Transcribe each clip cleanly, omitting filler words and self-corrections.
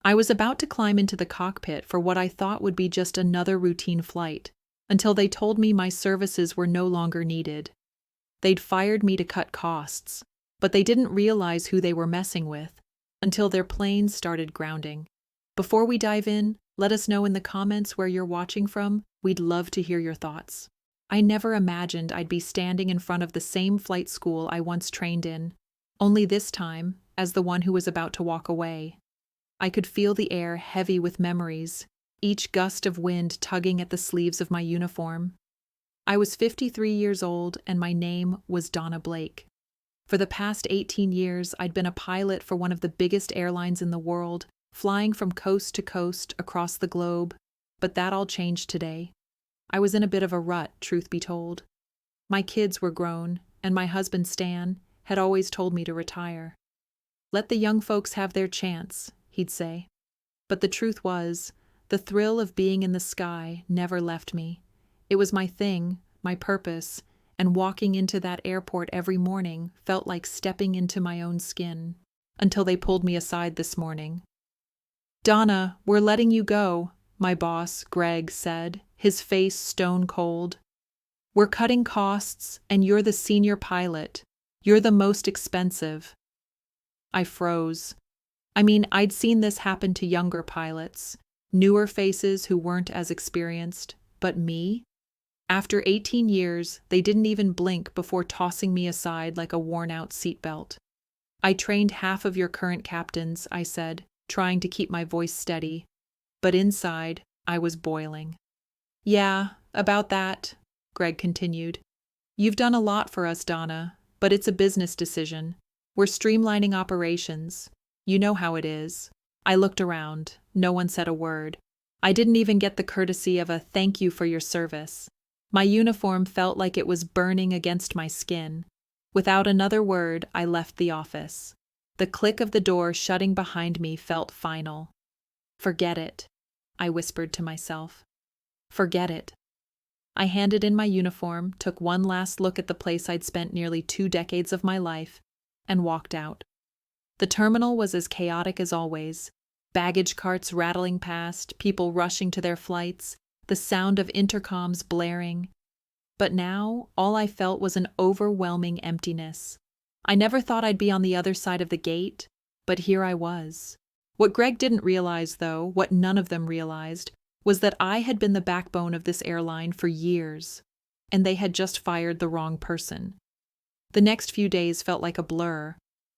I was about to climb into the cockpit for what I thought would be just another routine flight, until they told me my services were no longer needed. They'd fired me to cut costs, but they didn't realize who they were messing with until their planes started grounding. Before we dive in, let us know in the comments where you're watching from. We'd love to hear your thoughts. I never imagined I'd be standing in front of the same flight school I once trained in, only this time as the one who was about to walk away. I could feel the air heavy with memories, each gust of wind tugging at the sleeves of my uniform. I was 53 years old and my name was Donna Blake. For the past 18 years, I'd been a pilot for one of the biggest airlines in the world, flying from coast to coast across the globe, but that all changed today. I was in a bit of a rut, truth be told. My kids were grown, and my husband Stan had always told me to retire. Let the young folks have their chance, he'd say. But the truth was, the thrill of being in the sky never left me. It was my thing, my purpose, and walking into that airport every morning felt like stepping into my own skin, until they pulled me aside this morning. "Donna, we're letting you go," my boss, Greg, said, his face stone cold. "We're cutting costs, and you're the senior pilot. You're the most expensive." I froze. I mean, I'd seen this happen to younger pilots, newer faces who weren't as experienced, but me? After 18 years, they didn't even blink before tossing me aside like a worn-out seatbelt. "I trained half of your current captains," I said, trying to keep my voice steady. But inside, I was boiling. "Yeah, about that," Greg continued. "You've done a lot for us, Donna, but it's a business decision. We're streamlining operations. You know how it is." I looked around. No one said a word. I didn't even get the courtesy of a "thank you for your service." My uniform felt like it was burning against my skin. Without another word, I left the office. The click of the door shutting behind me felt final. "Forget it," I whispered to myself. "Forget it." I handed in my uniform, took one last look at the place I'd spent nearly 2 decades of my life, and walked out. The terminal was as chaotic as always. Baggage carts rattling past, people rushing to their flights, the sound of intercoms blaring. But now, all I felt was an overwhelming emptiness. I never thought I'd be on the other side of the gate, but here I was. What Greg didn't realize, though, what none of them realized, was that I had been the backbone of this airline for years, and they had just fired the wrong person. The next few days felt like a blur.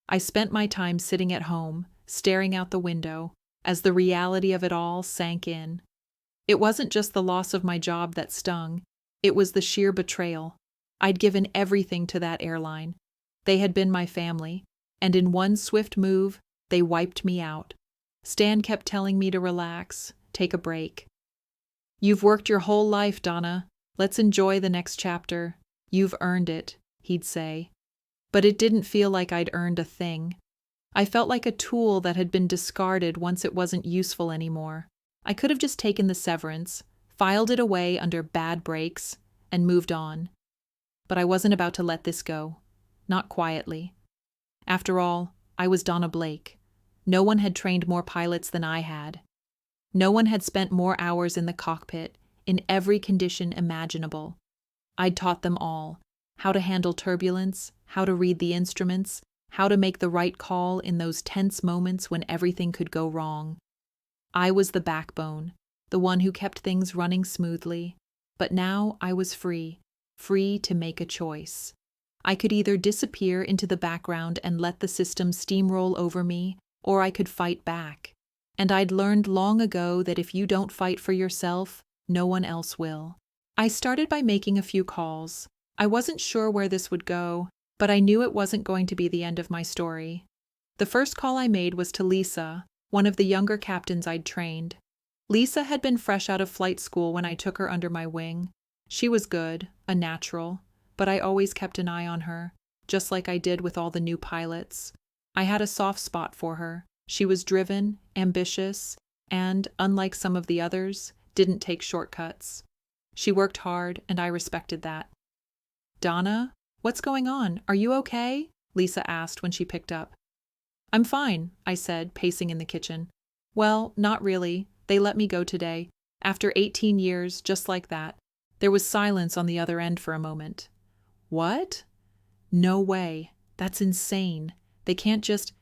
I spent my time sitting at home, staring out the window, as the reality of it all sank in. It wasn't just the loss of my job that stung, it was the sheer betrayal. I'd given everything to that airline. They had been my family, and in one swift move, they wiped me out. Stan kept telling me to relax, take a break. "You've worked your whole life, Donna. Let's enjoy the next chapter. You've earned it," he'd say. But it didn't feel like I'd earned a thing. I felt like a tool that had been discarded once it wasn't useful anymore. I could have just taken the severance, filed it away under bad breaks, and moved on. But I wasn't about to let this go. Not quietly. After all, I was Donna Blake. No one had trained more pilots than I had. No one had spent more hours in the cockpit, in every condition imaginable. I'd taught them all. How to handle turbulence, how to read the instruments, how to make the right call in those tense moments when everything could go wrong. I was the backbone, the one who kept things running smoothly. But now I was free to make a choice. I could either disappear into the background and let the system steamroll over me, or I could fight back. And I'd learned long ago that if you don't fight for yourself, no one else will. I started by making a few calls. I wasn't sure where this would go, but I knew it wasn't going to be the end of my story. The first call I made was to Lisa, one of the younger captains I'd trained. Lisa had been fresh out of flight school when I took her under my wing. She was good, a natural, but I always kept an eye on her, just like I did with all the new pilots. I had a soft spot for her. She was driven, ambitious, and, unlike some of the others, didn't take shortcuts. She worked hard, and I respected that. "Donna, what's going on? Are you okay?" Lisa asked when she picked up. "I'm fine," I said, pacing in the kitchen. Well, not really. They let me go today. After 18 years, just like that. There was silence on the other end for a moment. What? No way. That's insane. They can't just—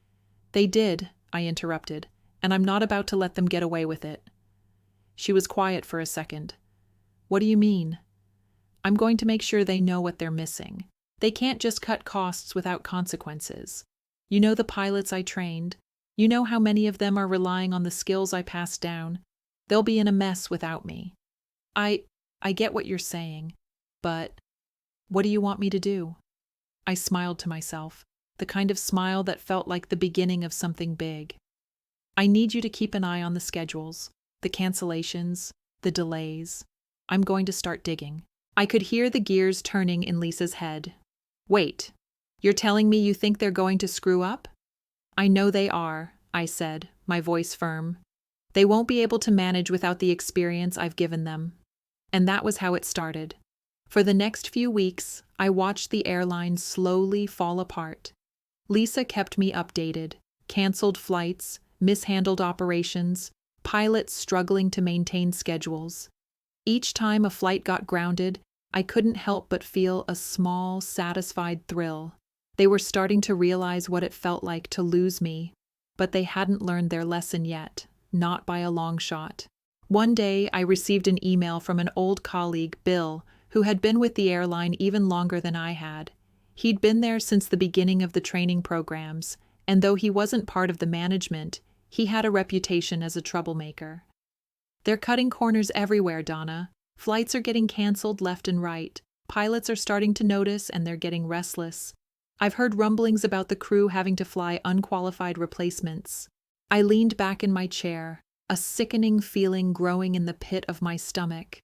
They did, I interrupted, and I'm not about to let them get away with it. She was quiet for a second. What do you mean? I'm going to make sure they know what they're missing. They can't just cut costs without consequences. You know the pilots I trained. You know how many of them are relying on the skills I passed down. They'll be in a mess without me. I get what you're saying, but what do you want me to do? I smiled to myself, the kind of smile that felt like the beginning of something big. I need you to keep an eye on the schedules, the cancellations, the delays. I'm going to start digging. I could hear the gears turning in Lisa's head. Wait, you're telling me you think they're going to screw up? I know they are, I said, my voice firm. They won't be able to manage without the experience I've given them. And that was how it started. For the next few weeks, I watched the airline slowly fall apart. Lisa kept me updated. Canceled flights, mishandled operations, pilots struggling to maintain schedules. Each time a flight got grounded, I couldn't help but feel a small, satisfied thrill. They were starting to realize what it felt like to lose me, but they hadn't learned their lesson yet, not by a long shot. One day, I received an email from an old colleague, Bill, who had been with the airline even longer than I had. He'd been there since the beginning of the training programs, and though he wasn't part of the management, he had a reputation as a troublemaker. They're cutting corners everywhere, Donna. Flights are getting canceled left and right. Pilots are starting to notice and they're getting restless. I've heard rumblings about the crew having to fly unqualified replacements. I leaned back in my chair, a sickening feeling growing in the pit of my stomach.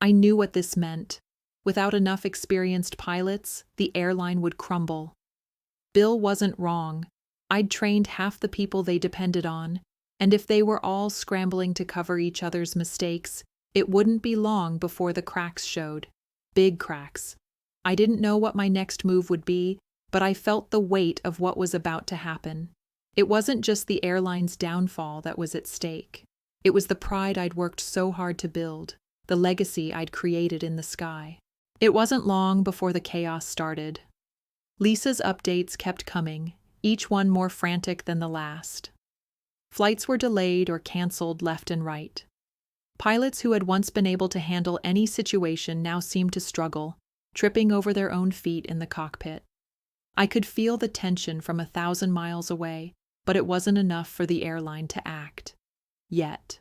I knew what this meant. Without enough experienced pilots, the airline would crumble. Bill wasn't wrong. I'd trained half the people they depended on, and if they were all scrambling to cover each other's mistakes, it wouldn't be long before the cracks showed. Big cracks. I didn't know what my next move would be, but I felt the weight of what was about to happen. It wasn't just the airline's downfall that was at stake. It was the pride I'd worked so hard to build, the legacy I'd created in the sky. It wasn't long before the chaos started. Lisa's updates kept coming, each one more frantic than the last. Flights were delayed or canceled left and right. Pilots who had once been able to handle any situation now seemed to struggle, tripping over their own feet in the cockpit. I could feel the tension from 1,000 miles away, but it wasn't enough for the airline to act. Yet.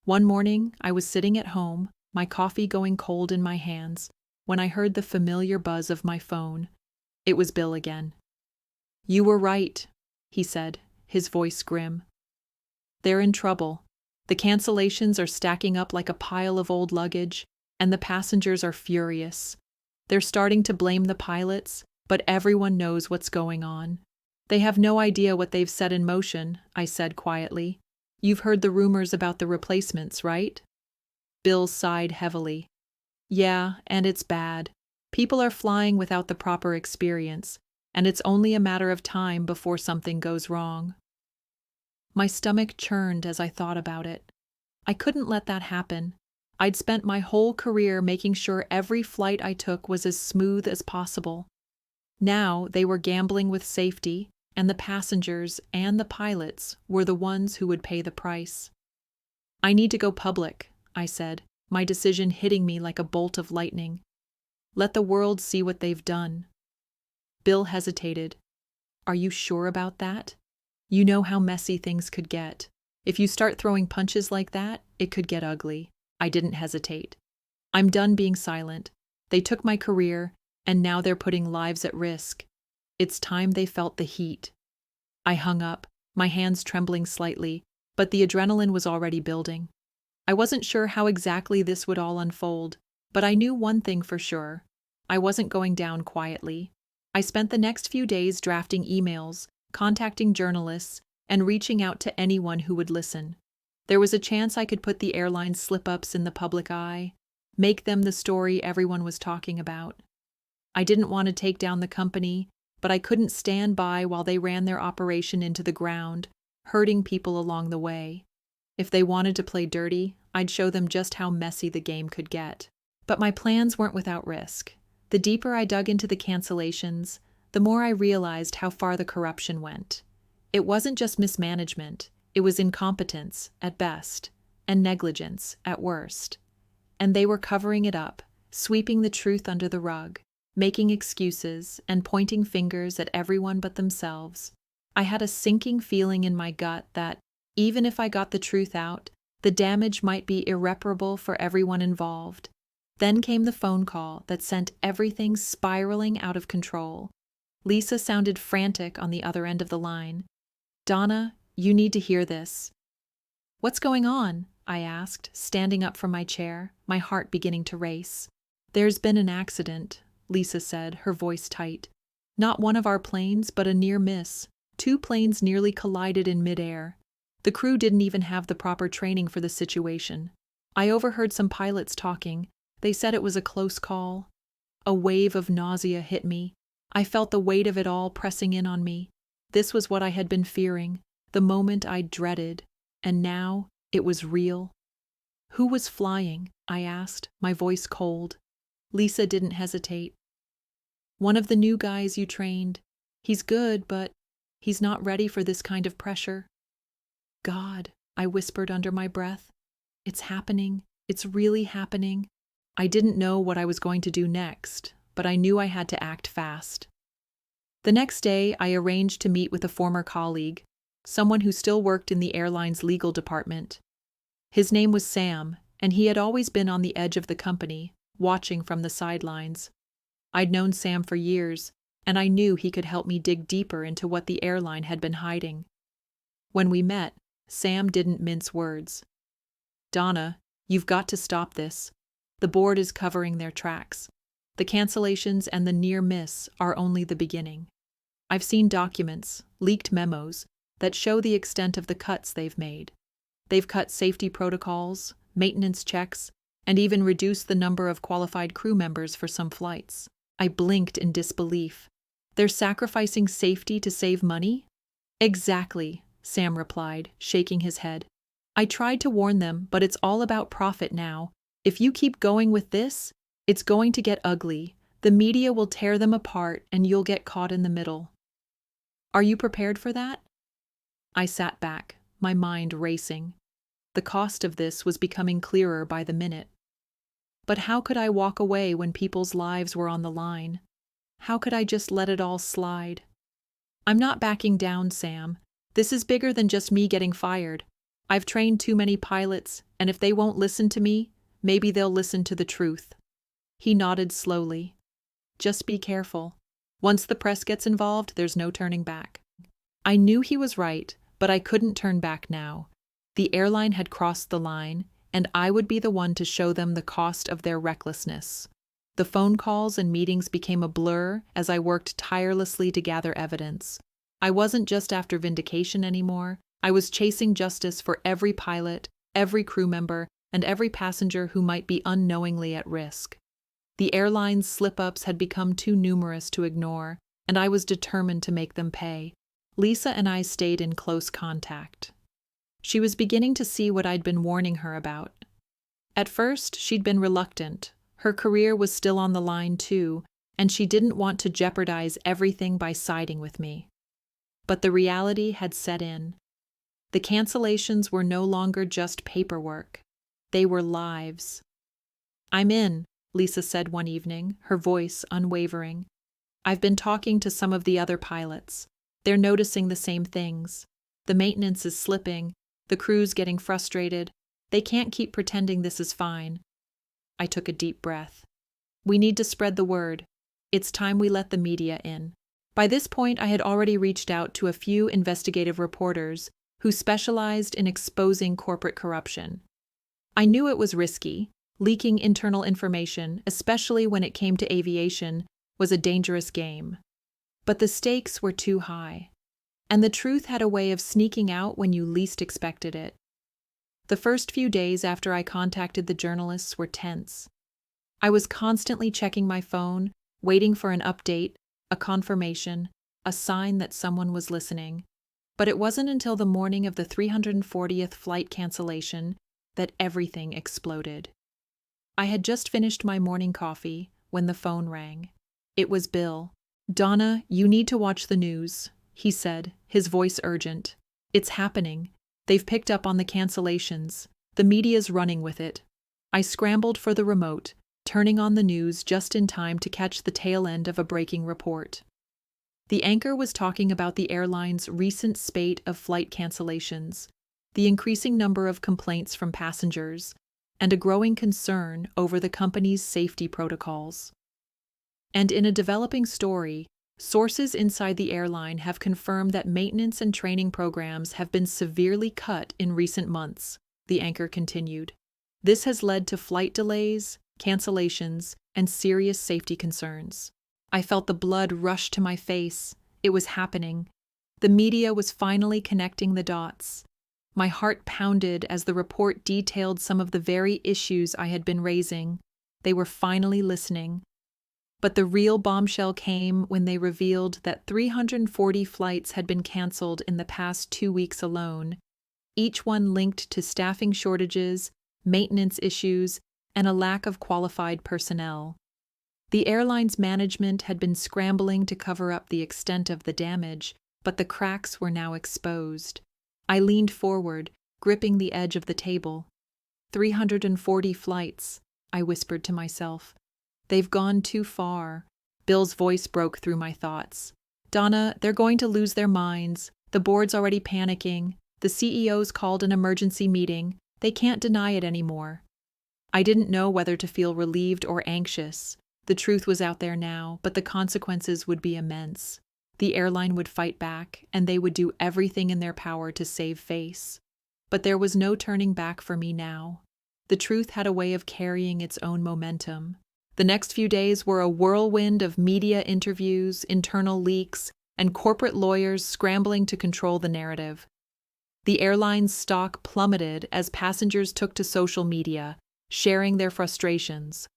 One morning, I was sitting at home, my coffee going cold in my hands, when I heard the familiar buzz of my phone. It was Bill again. "You were right," he said, his voice grim. "They're in trouble. The cancellations are stacking up like a pile of old luggage, and the passengers are furious. They're starting to blame the pilots, but everyone knows what's going on. They have no idea what they've set in motion," I said quietly. "You've heard the rumors about the replacements, right?" Bill sighed heavily. "Yeah, and it's bad. People are flying without the proper experience, and it's only a matter of time before something goes wrong." My stomach churned as I thought about it. I couldn't let that happen. I'd spent my whole career making sure every flight I took was as smooth as possible. Now they were gambling with safety, and the passengers and the pilots were the ones who would pay the price. "I need to go public," I said, my decision hitting me like a bolt of lightning. "Let the world see what they've done." Bill hesitated. "Are you sure about that? You know how messy things could get. If you start throwing punches like that, it could get ugly." I didn't hesitate. "I'm done being silent. They took my career, and now they're putting lives at risk. It's time they felt the heat." I hung up, my hands trembling slightly, but the adrenaline was already building. I wasn't sure how exactly this would all unfold, but I knew one thing for sure. I wasn't going down quietly. I spent the next few days drafting emails, contacting journalists, and reaching out to anyone who would listen. There was a chance I could put the airline's slip-ups in the public eye, make them the story everyone was talking about. I didn't want to take down the company, but I couldn't stand by while they ran their operation into the ground, hurting people along the way. If they wanted to play dirty, I'd show them just how messy the game could get. But my plans weren't without risk. The deeper I dug into the cancellations, the more I realized how far the corruption went. It wasn't just mismanagement, it was incompetence, at best, and negligence, at worst. And they were covering it up, sweeping the truth under the rug, making excuses, and pointing fingers at everyone but themselves. I had a sinking feeling in my gut that, even if I got the truth out, the damage might be irreparable for everyone involved. Then came the phone call that sent everything spiraling out of control. Lisa sounded frantic on the other end of the line. "Donna, you need to hear this." "What's going on?" I asked, standing up from my chair, my heart beginning to race. "There's been an accident," Lisa said, her voice tight. "Not one of our planes, but a near miss. 2 planes nearly collided in midair. The crew didn't even have the proper training for the situation. I overheard some pilots talking. They said it was a close call." A wave of nausea hit me. I felt the weight of it all pressing in on me. This was what I had been fearing, the moment I dreaded, and now it was real. "Who was flying?" I asked, my voice cold. Lisa didn't hesitate. "One of the new guys you trained. He's good, but he's not ready for this kind of pressure." "God," I whispered under my breath. "It's happening. It's really happening." I didn't know what I was going to do next, but I knew I had to act fast. The next day, I arranged to meet with a former colleague, someone who still worked in the airline's legal department. His name was Sam, and he had always been on the edge of the company, watching from the sidelines. I'd known Sam for years, and I knew he could help me dig deeper into what the airline had been hiding. When we met, Sam didn't mince words. "Donna, you've got to stop this. The board is covering their tracks. The cancellations and the near miss are only the beginning. I've seen documents, leaked memos, that show the extent of the cuts they've made. They've cut safety protocols, maintenance checks, and even reduced the number of qualified crew members for some flights." I blinked in disbelief. "They're sacrificing safety to save money?" "Exactly," Sam replied, shaking his head. "I tried to warn them, but it's all about profit now. If you keep going with this, it's going to get ugly. The media will tear them apart, and you'll get caught in the middle." "Are you prepared for that?" I sat back, my mind racing. The cost of this was becoming clearer by the minute. But how could I walk away when people's lives were on the line? How could I just let it all slide? "I'm not backing down, Sam. This is bigger than just me getting fired. I've trained too many pilots, and if they won't listen to me, maybe they'll listen to the truth." He nodded slowly. "Just be careful. Once the press gets involved, there's no turning back." I knew he was right, but I couldn't turn back now. The airline had crossed the line, and I would be the one to show them the cost of their recklessness. The phone calls and meetings became a blur as I worked tirelessly to gather evidence. I wasn't just after vindication anymore. I was chasing justice for every pilot, every crew member, and every passenger who might be unknowingly at risk. The airline's slip-ups had become too numerous to ignore, and I was determined to make them pay. Lisa and I stayed in close contact. She was beginning to see what I'd been warning her about. At first, she'd been reluctant. Her career was still on the line too, and she didn't want to jeopardize everything by siding with me. But the reality had set in. The cancellations were no longer just paperwork. They were lives. "I'm in," Lisa said one evening, her voice unwavering. "I've been talking to some of the other pilots. They're noticing the same things. The maintenance is slipping, the crew's getting frustrated. They can't keep pretending this is fine." I took a deep breath. "We need to spread the word. It's time we let the media in." By this point, I had already reached out to a few investigative reporters who specialized in exposing corporate corruption. I knew it was risky. Leaking internal information, especially when it came to aviation, was a dangerous game. But the stakes were too high. And the truth had a way of sneaking out when you least expected it. The first few days after I contacted the journalists were tense. I was constantly checking my phone, waiting for an update, a confirmation, a sign that someone was listening. But it wasn't until the morning of the 340th flight cancellation that everything exploded. I had just finished my morning coffee when the phone rang. It was Bill. "Donna, you need to watch the news," he said, his voice urgent. "It's happening. They've picked up on the cancellations. The media's running with it." I scrambled for the remote, turning on the news just in time to catch the tail end of a breaking report. The anchor was talking about the airline's recent spate of flight cancellations, the increasing number of complaints from passengers, and a growing concern over the company's safety protocols. And in a developing story, sources inside the airline have confirmed that maintenance and training programs have been severely cut in recent months, the anchor continued. This has led to flight delays, cancellations, and serious safety concerns. I felt the blood rush to my face. It was happening. The media was finally connecting the dots. My heart pounded as the report detailed some of the very issues I had been raising. They were finally listening. But the real bombshell came when they revealed that 340 flights had been canceled in the past 2 weeks alone, each one linked to staffing shortages, maintenance issues, and a lack of qualified personnel. The airline's management had been scrambling to cover up the extent of the damage, but the cracks were now exposed. I leaned forward, gripping the edge of the table. 340 flights, I whispered to myself. They've gone too far. Bill's voice broke through my thoughts. "Donna, they're going to lose their minds. The board's already panicking. The CEO's called an emergency meeting. They can't deny it anymore." I didn't know whether to feel relieved or anxious. The truth was out there now, but the consequences would be immense. The airline would fight back, and they would do everything in their power to save face. But there was no turning back for me now. The truth had a way of carrying its own momentum. The next few days were a whirlwind of media interviews, internal leaks, and corporate lawyers scrambling to control the narrative. The airline's stock plummeted as passengers took to social media, sharing their frustrations.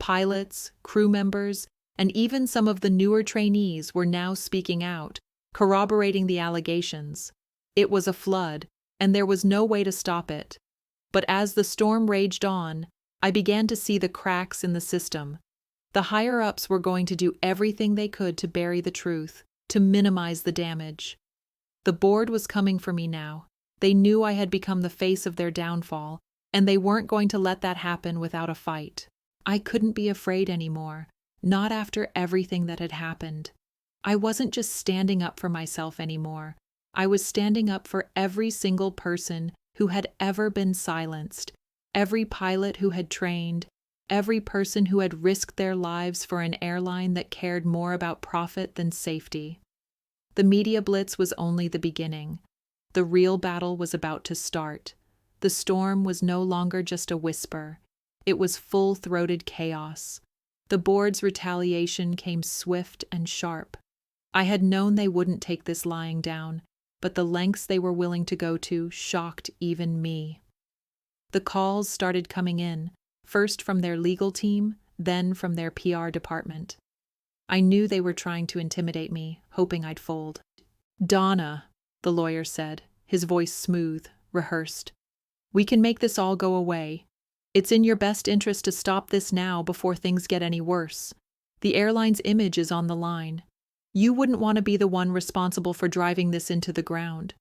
Pilots, crew members, and even some of the newer trainees were now speaking out, corroborating the allegations. It was a flood, and there was no way to stop it. But as the storm raged on, I began to see the cracks in the system. The higher-ups were going to do everything they could to bury the truth, to minimize the damage. The board was coming for me now. They knew I had become the face of their downfall, and they weren't going to let that happen without a fight. I couldn't be afraid anymore, not after everything that had happened. I wasn't just standing up for myself anymore. I was standing up for every single person who had ever been silenced, every pilot who had trained, every person who had risked their lives for an airline that cared more about profit than safety. The media blitz was only the beginning. The real battle was about to start. The storm was no longer just a whisper. It was full-throated chaos. The board's retaliation came swift and sharp. I had known they wouldn't take this lying down, but the lengths they were willing to go to shocked even me. The calls started coming in, first from their legal team, then from their PR department. I knew they were trying to intimidate me, hoping I'd fold. "Donna," the lawyer said, his voice smooth, rehearsed. "We can make this all go away. It's in your best interest to stop this now before things get any worse. The airline's image is on the line. You wouldn't want to be the one responsible for driving this into the ground."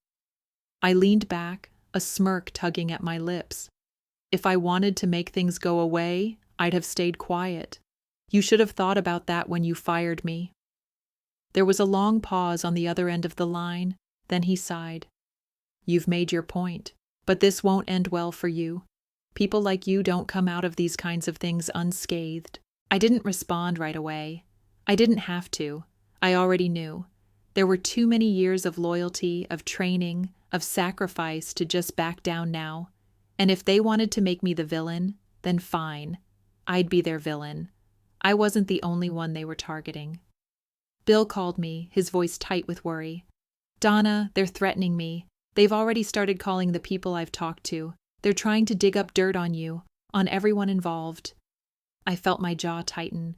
I leaned back, a smirk tugging at my lips. If I wanted to make things go away, I'd have stayed quiet. You should have thought about that when you fired me. There was a long pause on the other end of the line, then he sighed. "You've made your point, but this won't end well for you. People like you don't come out of these kinds of things unscathed." I didn't respond right away. I didn't have to. I already knew. There were too many years of loyalty, of training, of sacrifice to just back down now. And if they wanted to make me the villain, then fine. I'd be their villain. I wasn't the only one they were targeting. Bill called me, his voice tight with worry. "Donna, they're threatening me. They've already started calling the people I've talked to. They're trying to dig up dirt on you, on everyone involved." I felt my jaw tighten.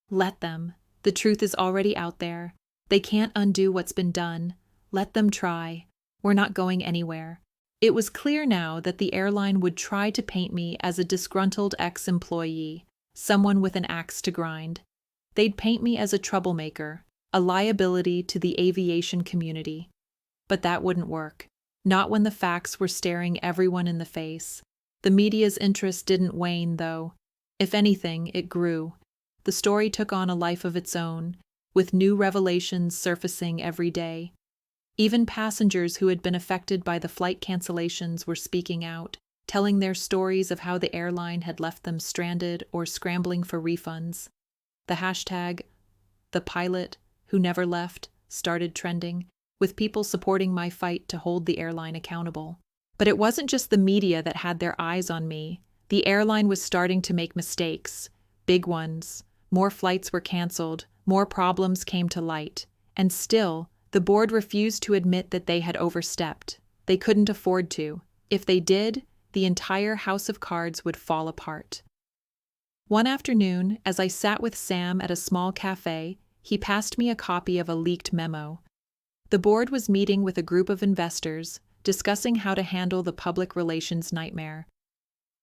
Let them. The truth is already out there. They can't undo what's been done. Let them try. We're not going anywhere. It was clear now that the airline would try to paint me as a disgruntled ex-employee, someone with an axe to grind. They'd paint me as a troublemaker, a liability to the aviation community. But that wouldn't work. Not when the facts were staring everyone in the face. The media's interest didn't wane, though. If anything, it grew. The story took on a life of its own, with new revelations surfacing every day. Even passengers who had been affected by the flight cancellations were speaking out, telling their stories of how the airline had left them stranded or scrambling for refunds. The hashtag, #the pilot who never left, started trending, with people supporting my fight to hold the airline accountable. But it wasn't just the media that had their eyes on me. The airline was starting to make mistakes, big ones. More flights were canceled, more problems came to light, and still, the board refused to admit that they had overstepped. They couldn't afford to. If they did, the entire house of cards would fall apart. One afternoon, as I sat with Sam at a small cafe, he passed me a copy of a leaked memo. The board was meeting with a group of investors, discussing how to handle the public relations nightmare.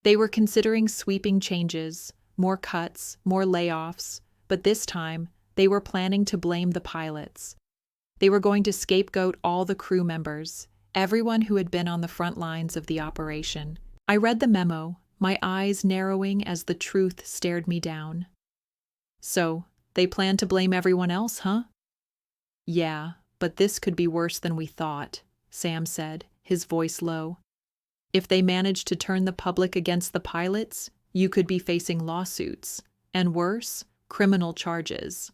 They were considering sweeping changes, more cuts, more layoffs, but this time, they were planning to blame the pilots. They were going to scapegoat all the crew members, everyone who had been on the front lines of the operation. I read the memo, my eyes narrowing as the truth stared me down. So, they plan to blame everyone else, huh? Yeah, but this could be worse than we thought, Sam said, his voice low. If they manage to turn the public against the pilots, you could be facing lawsuits, and worse, criminal charges.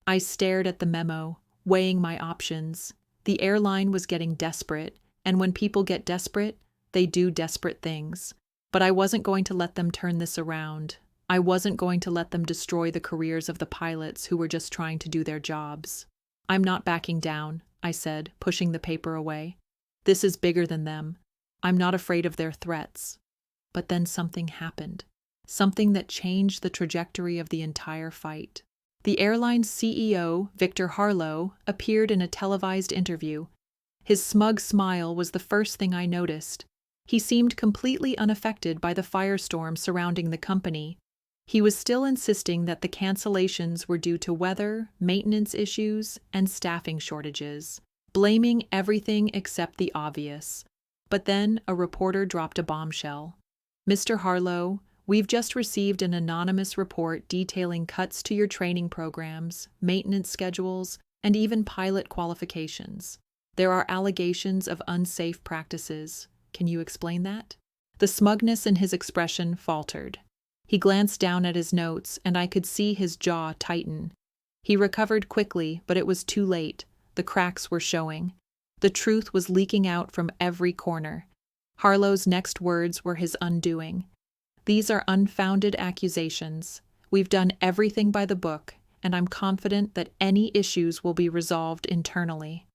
I stared at the memo, weighing my options. The airline was getting desperate, and when people get desperate, they do desperate things. But I wasn't going to let them turn this around. I wasn't going to let them destroy the careers of the pilots who were just trying to do their jobs. I'm not backing down, I said, pushing the paper away. This is bigger than them. I'm not afraid of their threats. But then something happened. Something that changed the trajectory of the entire fight. The airline's CEO, Victor Harlow, appeared in a televised interview. His smug smile was the first thing I noticed. He seemed completely unaffected by the firestorm surrounding the company. He was still insisting that the cancellations were due to weather, maintenance issues, and staffing shortages, blaming everything except the obvious. But then a reporter dropped a bombshell. "Mr. Harlow, we've just received an anonymous report detailing cuts to your training programs, maintenance schedules, and even pilot qualifications. There are allegations of unsafe practices. Can you explain that?" The smugness in his expression faltered. He glanced down at his notes, and I could see his jaw tighten. He recovered quickly, but it was too late. The cracks were showing. The truth was leaking out from every corner. Harlow's next words were his undoing. "These are unfounded accusations. We've done everything by the book, and I'm confident that any issues will be resolved internally."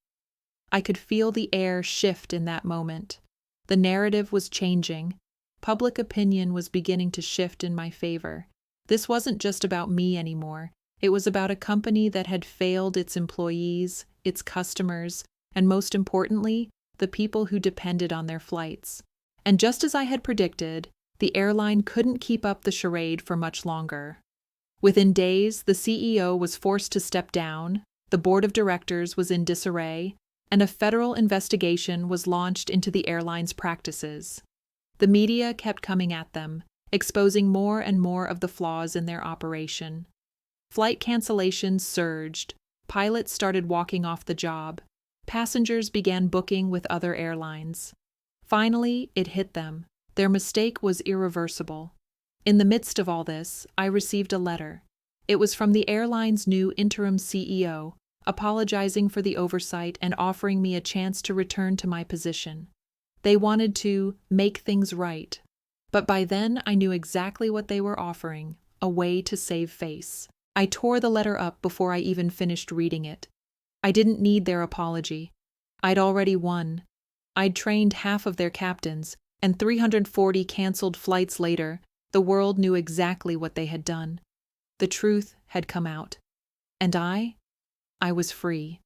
I could feel the air shift in that moment. The narrative was changing. Public opinion was beginning to shift in my favor. This wasn't just about me anymore. It was about a company that had failed its employees, its customers, and most importantly, the people who depended on their flights. And just as I had predicted, the airline couldn't keep up the charade for much longer. Within days, the CEO was forced to step down, the board of directors was in disarray, and a federal investigation was launched into the airline's practices. The media kept coming at them, exposing more and more of the flaws in their operation. Flight cancellations surged, pilots started walking off the job, passengers began booking with other airlines. Finally, it hit them. Their mistake was irreversible. In the midst of all this, I received a letter. It was from the airline's new interim CEO, apologizing for the oversight and offering me a chance to return to my position. They wanted to make things right. But by then, I knew exactly what they were offering, a way to save face. I tore the letter up before I even finished reading it. I didn't need their apology. I'd already won. I'd trained half of their captains, and 340 canceled flights later, the world knew exactly what they had done. The truth had come out. And I was free.